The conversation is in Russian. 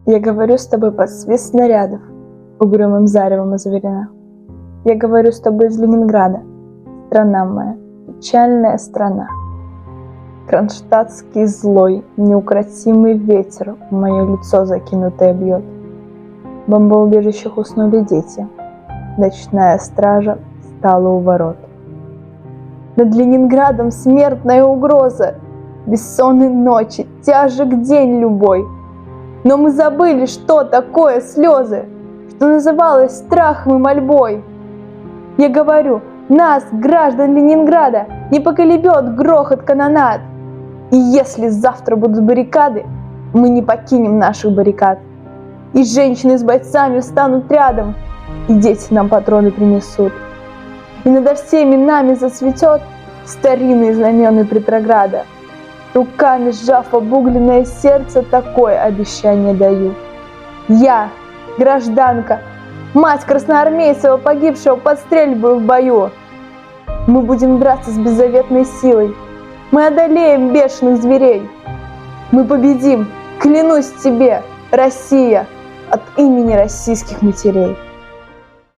Я говорю с тобой под свист снарядов, угрюмым заревом озверена. Я говорю с тобой из Ленинграда, страна моя, печальная страна. Кронштадтский злой, неукротимый ветер в мое лицо закинутое бьет. В бомбоубежищах уснули дети, ночная стража стала у ворот. Над Ленинградом смертная угроза, бессонные ночи, тяжек день любой. Но мы забыли, что такое слезы, что называлось страхом и мольбой. Я говорю, нас, граждан Ленинграда, не поколебет грохот канонад. И если завтра будут баррикады, мы не покинем наших баррикад. И женщины с бойцами встанут рядом, и дети нам патроны принесут. И над всеми нами зацветет старинные знамена Петрограда. Руками сжав обугленное сердце, такое обещание даю. Я, гражданка, мать красноармейцева, погибшего под стрельбой в бою. Мы будем драться с беззаветной силой. Мы одолеем бешеных зверей. Мы победим, клянусь тебе, Россия, от имени российских матерей.